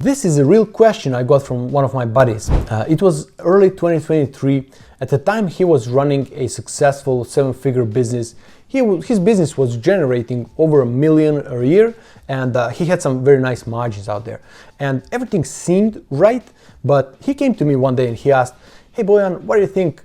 This is a real question I got from one of my buddies. It was early 2023. At the time, he was running a successful 7-figure business. His business was generating over $1 million a year, and he had some very nice margins out there. And everything seemed right, but he came to me one day and he asked, "Hey Bojan, what do you think?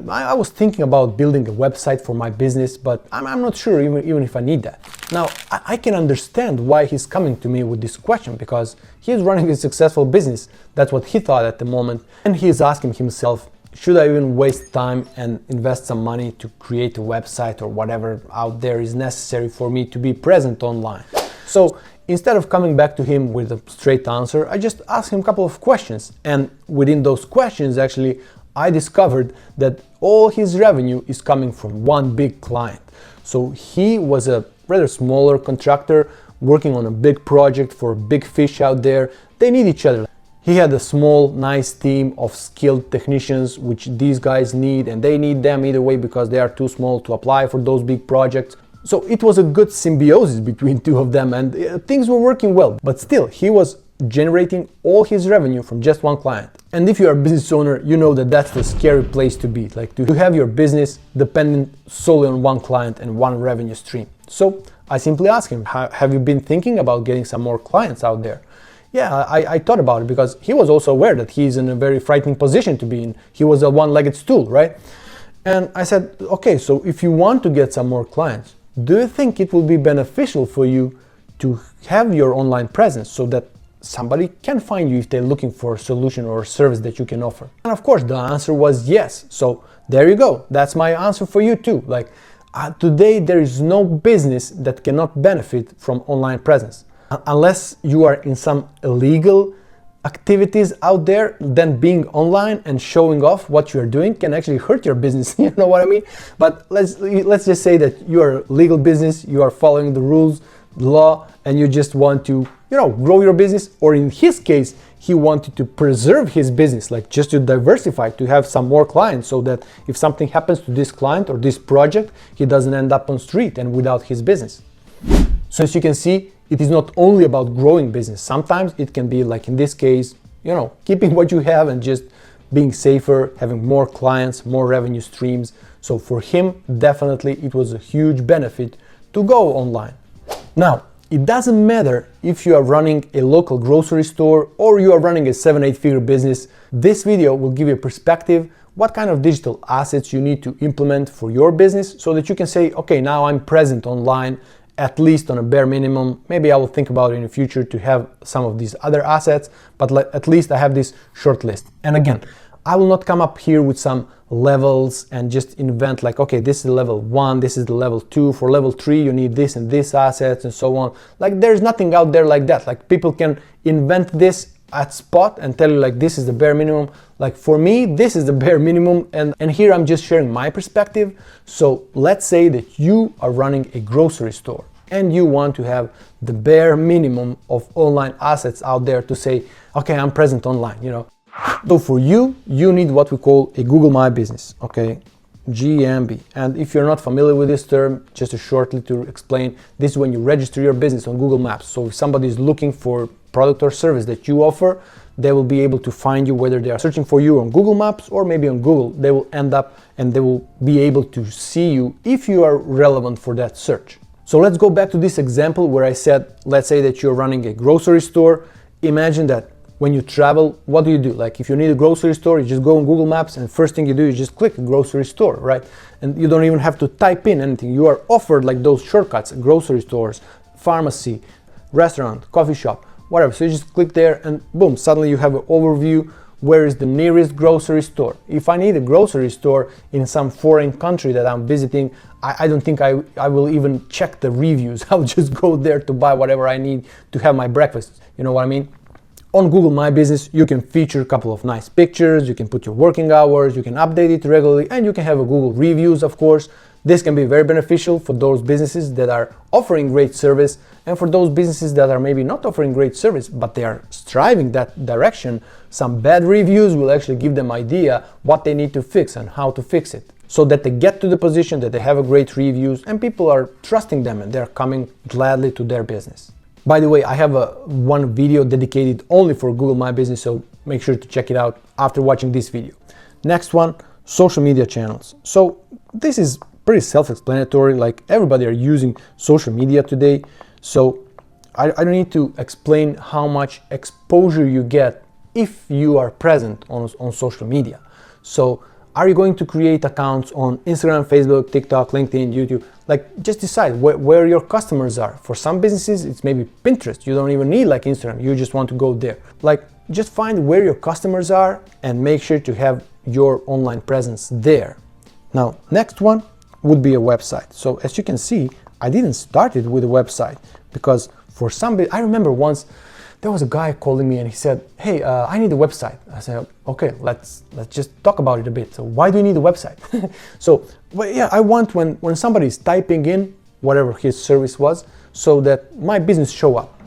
I was thinking about building a website for my business, but I'm not sure even if I need that." Now, I can understand why he's coming to me with this question, because he's running a successful business. That's what he thought at the moment. And he's asking himself, should I even waste time and invest some money to create a website or whatever out there is necessary for me to be present online? So instead of coming back to him with a straight answer, I just asked him a couple of questions. And within those questions, actually, I discovered that all his revenue is coming from one big client. So he was a rather smaller contractor working on a big project for big fish out there. They need each other. He had a small, nice team of skilled technicians, which these guys need, and they need them either way because they are too small to apply for those big projects. So it was a good symbiosis between two of them, and things were working well. But still, he was generating all his revenue from just one client. And if you are a business owner, you know that that's the scary place to be, like to have your business dependent solely on one client and one revenue stream. So I simply asked him, have you been thinking about getting some more clients out there? Yeah, I thought about it, because he was also aware that he's in a very frightening position to be in. He was a one-legged stool, right? And I said, okay, so if you want to get some more clients, do you think it will be beneficial for you to have your online presence so that somebody can find you if they're looking for a solution or a service that you can offer? And of course, the answer was yes. So there you go. That's my answer for you too. Today, there is no business that cannot benefit from online presence. Unless you are in some illegal activities out there, then being online and showing off what you're doing can actually hurt your business. You know what I mean? But let's just say that you are a legal business, you are following the rules, the law, and you just want to, grow your business. Or in his case, he wanted to preserve his business, just to diversify, to have some more clients, so that if something happens to this client or this project, he doesn't end up on street and without his business. So as you can see, it is not only about growing business. Sometimes it can be, like in this case, keeping what you have and just being safer, having more clients, more revenue streams. So for him, definitely it was a huge benefit to go online. Now, it doesn't matter if you are running a local grocery store or you are running a 7-8-figure business. This video will give you a perspective what kind of digital assets you need to implement for your business so that you can say, okay, now I'm present online, at least on a bare minimum. Maybe I will think about it in the future to have some of these other assets, but at least I have this short list. And again, I will not come up here with some levels and just invent okay, this is level 1, this is the level 2, for level 3 you need this and this assets and so on. There's nothing out there like that. People can invent this at spot and tell you this is the bare minimum. For me, this is the bare minimum, and here I'm just sharing my perspective. So let's say that you are running a grocery store and you want to have the bare minimum of online assets out there to say, okay, I'm present online, So for you need what we call a Google My Business, okay? GMB. And if you're not familiar with this term, just shortly to explain, this is when you register your business on Google Maps. So if somebody is looking for product or service that you offer, they will be able to find you, whether they are searching for you on Google Maps or maybe on Google. They will end up and they will be able to see you if you are relevant for that search. So let's go back to this example where I said, let's say that you're running a grocery store. Imagine that when you travel, what do you do? If you need a grocery store, you just go on Google Maps and first thing you do is just click grocery store, right? And you don't even have to type in anything. You are offered those shortcuts, grocery stores, pharmacy, restaurant, coffee shop, whatever. So you just click there and boom, suddenly you have an overview. Where is the nearest grocery store? If I need a grocery store in some foreign country that I'm visiting, I don't think I will even check the reviews. I'll just go there to buy whatever I need to have my breakfast. You know what I mean? On Google My Business, you can feature a couple of nice pictures, you can put your working hours, you can update it regularly, and you can have a Google reviews, of course. This can be very beneficial for those businesses that are offering great service, and for those businesses that are maybe not offering great service, but they are striving that direction. Some bad reviews will actually give them idea what they need to fix and how to fix it, so that they get to the position that they have a great reviews and people are trusting them and they're coming gladly to their business. By the way, I have one video dedicated only for Google My Business, so make sure to check it out after watching this video. Next one, social media channels. So this is pretty self-explanatory, like everybody are using social media today. So I don't need to explain how much exposure you get if you are present on social media. So are you going to create accounts on Instagram, Facebook, TikTok, LinkedIn, YouTube? Like, just decide where your customers are. For some businesses, it's maybe Pinterest. You don't even need like Instagram. You just want to go there. Like, just find where your customers are and make sure to have your online presence there. Now, next one would be a website. So as you can see, I didn't start it with a website because for some, I remember once there was a guy calling me and he said, hey, I need a website. I said, okay, let's just talk about it a bit. So why do you need a website? So, well, yeah, I want when somebody is typing in whatever his service was, so that my business show up.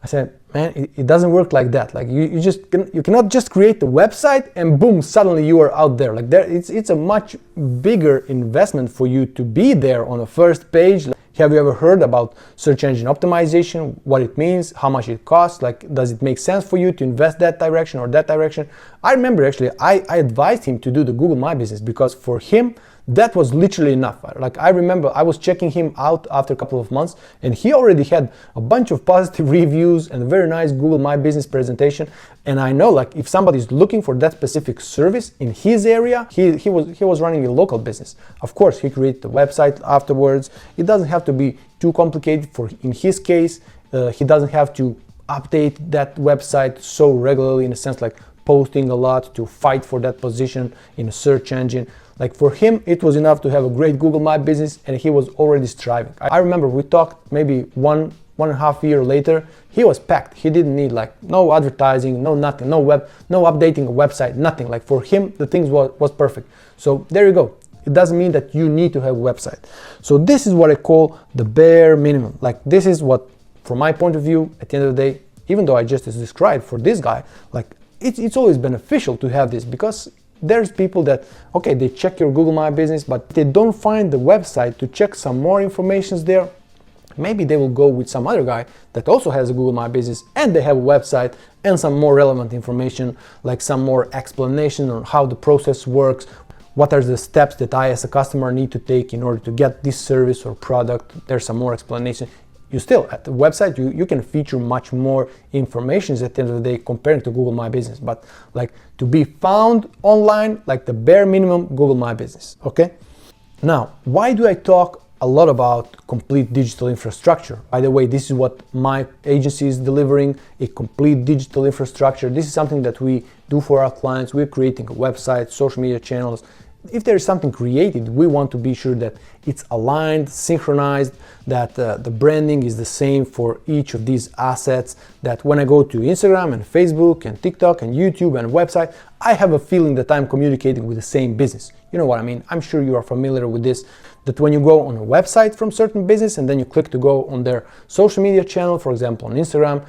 I said, man, it doesn't work like that. Like you cannot just create the website and boom, suddenly you are out there. Like it's a much bigger investment for you to be there on the first page. Have you ever heard about search engine optimization, what it means, how much it costs? Like, does it make sense for you to invest that direction or that direction? I remember actually, I advised him to do the Google My Business because for him, that was literally enough. Like, I remember I was checking him out after a couple of months and he already had a bunch of positive reviews and a very nice Google My Business presentation. And I know, like, if somebody's looking for that specific service in his area, he was running a local business. Of course, he created the website afterwards. It doesn't have to be too complicated in his case. He doesn't have to update that website so regularly, in a sense like posting a lot to fight for that position in a search engine. Like, for him, it was enough to have a great Google My Business and he was already striving. I remember we talked maybe one and a half year later, he was packed. He didn't need like no advertising, no nothing, no updating a website, nothing. Like, for him, the things was perfect. So there you go. It doesn't mean that you need to have a website. So this is what I call the bare minimum. Like, this is what, from my point of view, at the end of the day, even though I just described for this guy, like it's always beneficial to have this, because there's people that, okay, they check your Google My Business, but they don't find the website to check some more information there. Maybe they will go with some other guy that also has a Google My Business and they have a website and some more relevant information, like some more explanation on how the process works, what are the steps that I as a customer need to take in order to get this service or product. There's some more explanation. You still, at the website, you can feature much more information at the end of the day compared to Google My Business. But like, to be found online, like the bare minimum, Google My Business, okay? Now, why do I talk a lot about complete digital infrastructure? By the way, this is what my agency is delivering, a complete digital infrastructure. This is something that we do for our clients. We're creating a website, social media channels. If there is something created, we want to be sure that it's aligned, synchronized, that the branding is the same for each of these assets, that when I go to Instagram and Facebook and TikTok and YouTube and website, I have a feeling that I'm communicating with the same business. You know what I mean? I'm sure you are familiar with this, that when you go on a website from certain business and then you click to go on their social media channel, for example, on Instagram,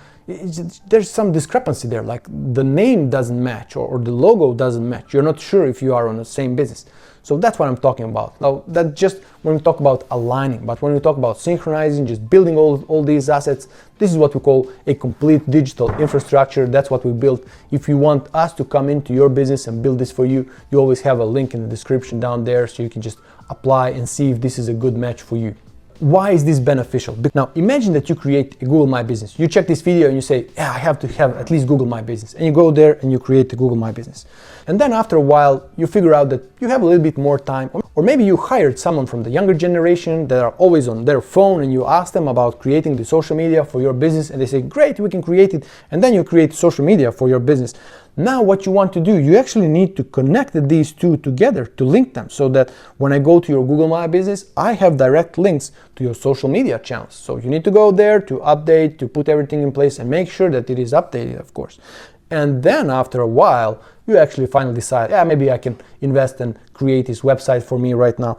there's some discrepancy there, like the name doesn't match or the logo doesn't match. You're not sure if you are on the same business. So that's what I'm talking about. Now, that's just when we talk about aligning, but when we talk about synchronizing, just building all these assets, this is what we call a complete digital infrastructure. That's what we built. If you want us to come into your business and build this for you, you always have a link in the description down there, so you can just apply and see if this is a good match for you. Why is this beneficial? Now, imagine that you create a Google My Business. You check this video and you say, yeah, I have to have at least Google My Business. And you go there and you create the Google My Business. And then after a while, you figure out that you have a little bit more time. Or maybe you hired someone from the younger generation that are always on their phone and you ask them about creating the social media for your business and they say, great, we can create it. And then you create social media for your business. Now what you want to do, you actually need to connect these two together, to link them, so that when I go to your Google My Business, I have direct links to your social media channels. So you need to go there to update, to put everything in place and make sure that it is updated, of course. And then after a while, you actually finally decide, yeah, maybe I can invest and create this website for me right now.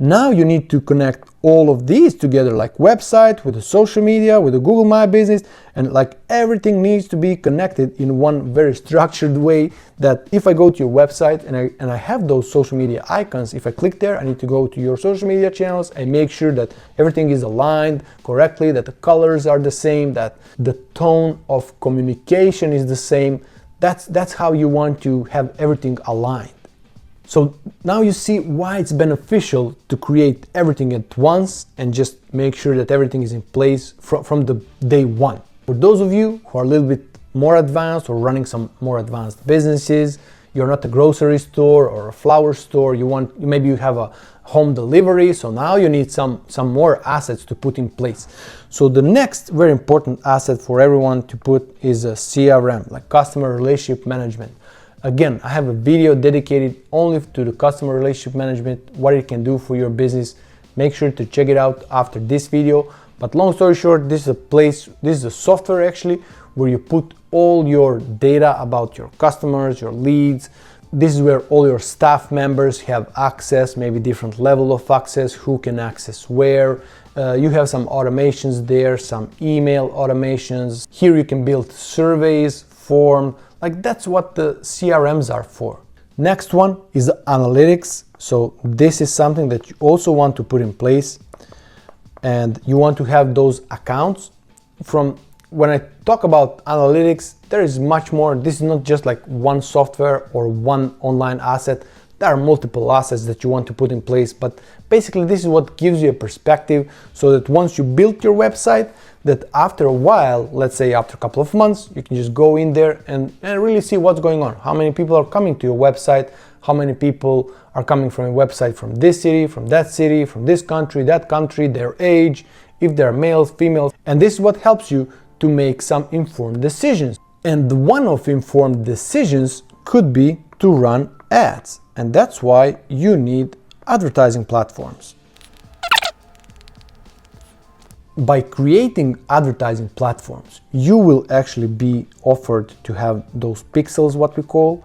Now you need to connect all of these together, like website with the social media, with the Google My Business, and like everything needs to be connected in one very structured way, that if I go to your website and I have those social media icons, if I click there, I need to go to your social media channels and make sure that everything is aligned correctly, that the colors are the same, that the tone of communication is the same. That's how you want to have everything aligned. So now you see why it's beneficial to create everything at once and just make sure that everything is in place from the day one. For those of you who are a little bit more advanced or running some more advanced businesses, you're not a grocery store or a flower store, maybe you have a home delivery, so now you need some more assets to put in place. So the next very important asset for everyone to put is a CRM, like customer relationship management. Again, I have a video dedicated only to the customer relationship management, what it can do for your business. Make sure to check it out after this video. But long story short, this is a software actually where you put all your data about your customers, your leads. This is where all your staff members have access, maybe different level of access, who can access where. You have some automations there, some email automations. Here you can build surveys, form. Like that's what the CRMs are for. Next one is analytics. So this is something that you also want to put in place, and you want to have those accounts. When I talk about analytics, there is much more. This is not just like one software or one online asset. There are multiple assets that you want to put in place, but basically this is what gives you a perspective, so that once you build your website, that after a while, let's say after a couple of months, you can just go in there and really see what's going on. How many people are coming to your website? How many people are coming from your website from this city, from this country, that country, their age, if they're males, females. And this is what helps you to make some informed decisions. And one of informed decisions could be to run ads. And that's why you need advertising platforms. By creating advertising platforms, you will actually be offered to have those pixels, what we call,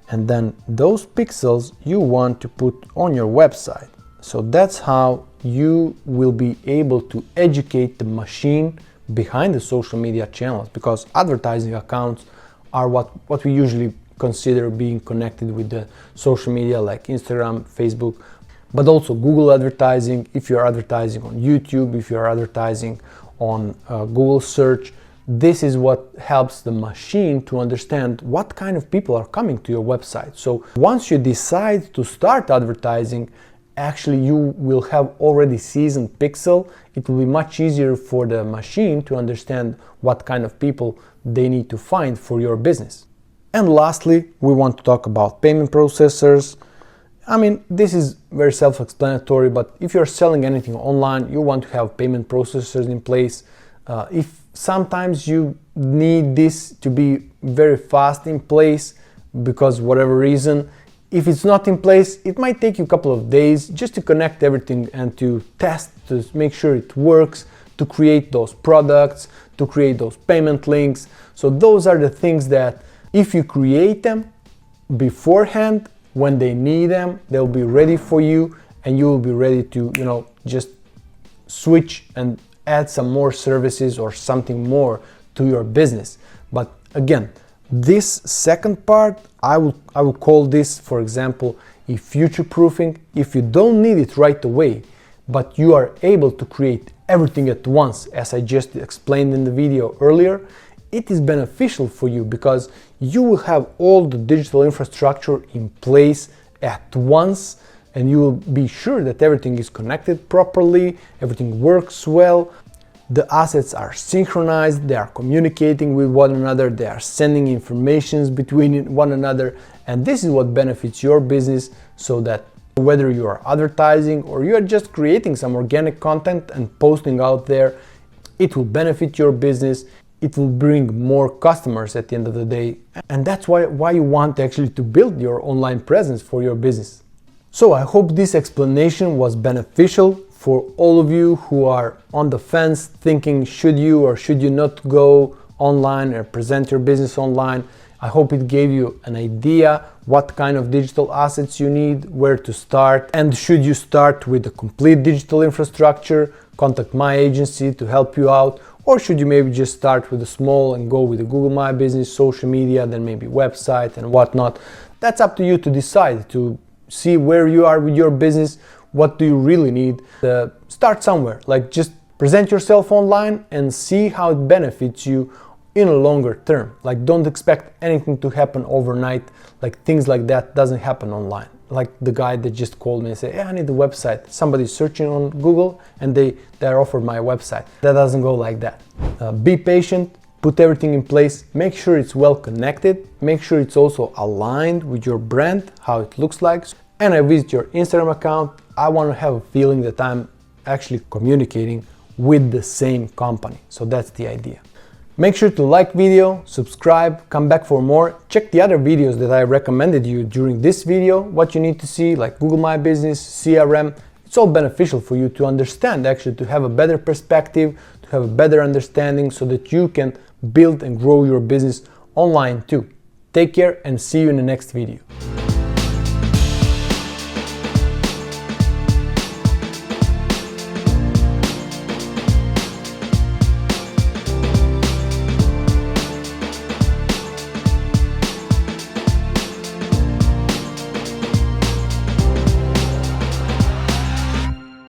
and then those pixels you want to put on your website. So that's how you will be able to educate the machine behind the social media channels, because advertising accounts are what we usually consider being connected with the social media, like Instagram, Facebook, but also Google advertising. If you're advertising on YouTube, if you're advertising on Google search, this is what helps the machine to understand what kind of people are coming to your website. So once you decide to start advertising, actually you will have already seasoned pixel. It will be much easier for the machine to understand what kind of people they need to find for your business. And lastly, we want to talk about payment processors. I mean, this is very self-explanatory, but if you're selling anything online, you want to have payment processors in place. If sometimes you need this to be very fast in place, because whatever reason, if it's not in place, it might take you a couple of days just to connect everything and to test, to make sure it works, to create those products, to create those payment links. So those are the things that if you create them beforehand, when they need them, they'll be ready for you, and you will be ready to, just switch and add some more services or something more to your business. But again, this second part, I will call this, for example, a future-proofing. If you don't need it right away, but you are able to create everything at once, as I just explained in the video earlier, it is beneficial for you, because you will have all the digital infrastructure in place at once, and you will be sure that everything is connected properly, everything works well, the assets are synchronized, they are communicating with one another, they are sending informations between one another, and this is what benefits your business, so that whether you are advertising or you are just creating some organic content and posting out there, it will benefit your business. It will bring more customers at the end of the day, and that's why you want actually to build your online presence for your business. So I hope this explanation was beneficial for all of you who are on the fence, thinking should you or should you not go online or present your business online. I hope it gave you an idea what kind of digital assets you need, where to start, and should you start with a complete digital infrastructure, contact my agency to help you out, or should you maybe just start with a small and go with the Google My Business, social media, then maybe website and whatnot. That's up to you to decide, to see where you are with your business, what do you really need. Start somewhere, like just present yourself online and see how it benefits you in a longer term. Like don't expect anything to happen overnight. Like things like that doesn't happen online. Like the guy that just called me and said, yeah, I need a website. Somebody's searching on Google and they're offered my website. That doesn't go like that. Be patient, put everything in place, make sure it's well connected, make sure it's also aligned with your brand, how it looks like. And I visit your Instagram account, I want to have a feeling that I'm actually communicating with the same company. So that's the idea. Make sure to like video, subscribe, come back for more. Check the other videos that I recommended you during this video, what you need to see, like Google My Business, CRM. It's all beneficial for you to understand, actually, to have a better perspective, to have a better understanding so that you can build and grow your business online too. Take care and see you in the next video.